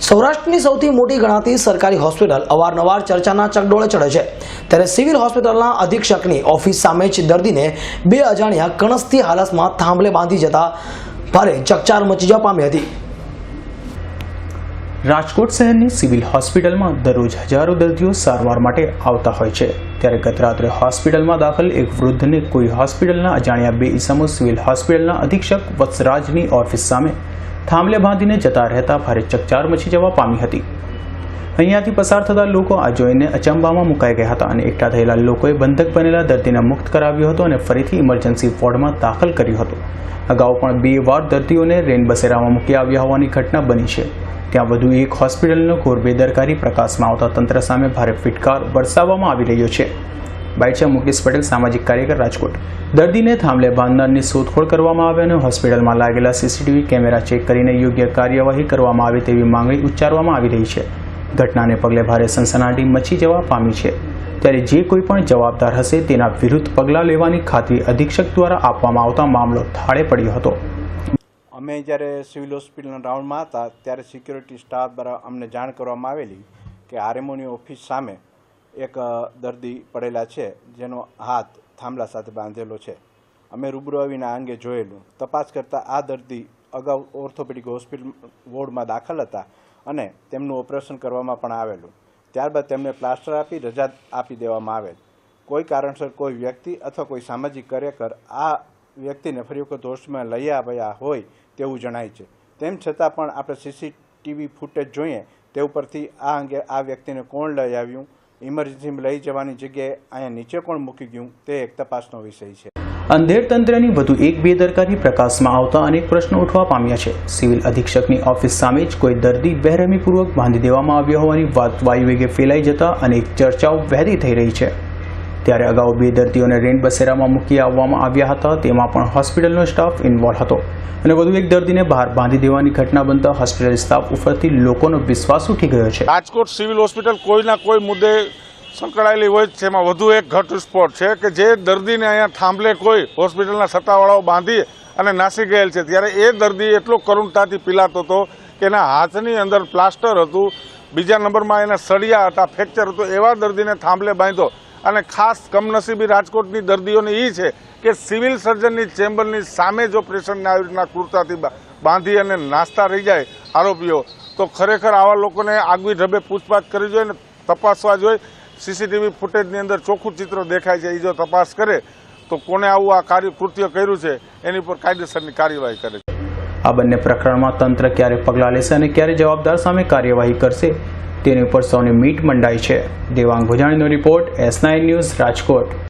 સૌરાષ્ટ્રની સૌથી મોટી ગણાતી સરકારી હોસ્પિટલ અવારનવાર ચર્ચાના ચકડોળે ચડે છે ત્યારે સિવિલ હોસ્પિટલના અધિક્ષકની ઓફિસ સામે જ દર્દીને બે અજાણ્યા કણસથી હાલતમાં થાંભલે બાંધી જતા ભારે ચકચાર મચી જવા પામી હતી। રાજકોટ શહેરની સિવિલ હોસ્પિટલમાં દરરોજ હજારો દર્દીઓ સારવાર માટે આવતા હોય છે ત્યારે ગત રાત્રે હોસ્પિટલમાં દાખલ એક વૃદ્ધને કોઈ હોસ્પિટલના અજાણ્યા બે ઈસમો સિવિલ હોસ્પિટલના અધિક્ષક વત્સરાજની ઓફિસ સામે થાંભલે બાંધીને જતા રહેતા ભારે ચકચાર મચી જવા પામી હતી। અહીંયાથી પસાર થતા લોકો આ જોઈને અચંબામાં મુકાઈ ગયા હતા અને એકઠા થયેલા લોકોએ બંધક બનેલા દર્દીને મુક્ત કરાવ્યો હતો અને ફરીથી ઇમરજન્સી વોર્ડમાં દાખલ કર્યો હતો। અગાઉ પણ 2 વાર દર્દીઓને રેનબસેરામાં મૂકી આવ્યા હોવાની ઘટના બની છે। ત્યાં વધુ એક હોસ્પિટલનો ઘોર બેદરકારી પ્રકાશમાં આવતા તંત્ર સામે ભારે ફિટકાર વરસાવવામાં આવી રહ્યો છે। બાઇચા મુકેશ પટેલ, સામાજિક કાર્યકર, રાજકોટ। દર્દીને થાંભલે બાંધનારની શોધખોળ કરવામાં આવે અને હોસ્પિટલમાં લાગેલા સીસીટીવી કેમેરા ચેક કરીને યોગ્ય કાર્યવાહી કરવામાં આવે તેવી માંગણી ઉચ્ચારવામાં આવી રહી છે। ઘટનાને પગલે ભારે સનસનાટી મચી જવા પામી છે ત્યારે જે કોઈ પણ જવાબદાર હશે તેના વિરુદ્ધ પગલાં લેવાની ખાતરી અધિક્ષક દ્વારા આપવામાં આવતા મામલો થાળે પડ્યો હતો। અમે જ્યારે સિવિલ હોસ્પિટલના રાઉન્ડમાં હતા ત્યારે સિક્યુરિટી સ્ટાફ દ્વારા અમને જાણ કરવામાં આવેલી કે આરએમઓની ઓફિસ સામે એક દર્દી પડેલા છે જેનો હાથ થાંભલા સાથે બાંધેલો છે। અમે રૂબરૂ આવીને આ અંગે જોયેલું તપાસ કરતાં આ દર્દી અગાઉ ઓર્થોપેડિક હોસ્પિટલ વોર્ડમાં દાખલ હતા અને તેમનું ઓપરેશન કરવામાં પણ આવેલું। ત્યારબાદ તેમને પ્લાસ્ટર આપી રજા આપી દેવામાં આવેલ। કોઈ કારણસર કોઈ વ્યક્તિ અથવા કોઈ સામાજિક કાર્યકર આ વ્યક્તિને ફરી વખત હોસ્પિટલમાં લઈ આવ્યા હોય તેવું જણાય છે। તેમ છતાં પણ આપણે સીસીટીવી ફૂટેજ જોઈએ તે ઉપરથી આ અંગે આ વ્યક્તિને કોણ લઈ આવ્યું, ઇમરજન્સીમાં લઈ જવાની જગ્યાએ અહીંયા નીચે કોણ મૂકી ગયું તે એક તપાસનો વિષય છે। અંધેર તંત્રની વધુ એક બેદરકારી પ્રકાશમાં આવતા અનેક પ્રશ્નો ઉઠવા પામ્યા છે। સિવિલ અધિક્ષકની ઓફિસ સામે જ કોઈ દર્દી બેરહેમીપૂર્વક બાંધી દેવામાં આવ્યો હોવાની વાત વાયુવેગે ફેલાઈ જતા અનેક ચર્ચાઓ વહેતી થઈ રહી છે। ત્યારે અગાઉ 2 દર્દીઓને રેનબસેરામાં મૂકી આવવામાં આવ્યા હતા, તેમાં પણ હોસ્પિટલનો સ્ટાફ ઇન્વોલ્વ હતો અને વધુ એક દર્દીને બહાર બાંધી દેવાની ઘટના બનતા હોસ્પિટલ સ્ટાફ ઉપરથી લોકોનો વિશ્વાસ ઉઠી ગયો છે। રાજકોટ સિવિલ હોસ્પિટલ કોઈના કોઈ મુદ્દે સંકળાયેલી હોય છે। એમાં વધુ એક ઘટસ્ફોટ છે કે જે દર્દીને અહીંયા થાંભલે કોઈ હોસ્પિટલના સત્તાવાળાઓ બાંધી અને નાસી ગયેલ છે ત્યારે એ દર્દી એટલો કરુણતાથી પીલાતો હતો કે એના હાથની અંદર પ્લાસ્ટર હતું, બીજા નંબરમાં એના સળિયા હતા, ફ્રેક્ચર હતું। એવા દર્દીને થાંભલે બાંધ્યો અને ખાસ કમનસીબી રાજકોટની દર્દીઓની એ છે કે સિવિલ સર્જનની ચેમ્બરની સામે જો પેશન્ટને આવી રીતના ક્રૂરતાથી બાંધી અને નાસ્તા રહી જાય આરોપીઓ તો ખરેખર આવા લોકોને આગવી ઢબે પૂછપાછ કરવી જોઈએ અને તપાસવા જોઈએ। સીસીટીવી ફૂટેજની અંદર ચોખ્ખું ચિત્ર દેખાય છે। એ જો તપાસ કરે તો કોને આવું આ કૃત્ય કર્યું છે એની પર કાયદેસરની કાર્યવાહી કરે છે। આ બંને પ્રકરણમાં તંત્ર ક્યારે પગલાં લેશે અને ક્યારે જવાબદાર સામે કાર્યવાહી કરશે તેની ઉપર સૌની મીટ મંડાઈ છે। દેવાંગ ભુજાણીનો રિપોર્ટ, S9 ન્યૂઝ, રાજકોટ।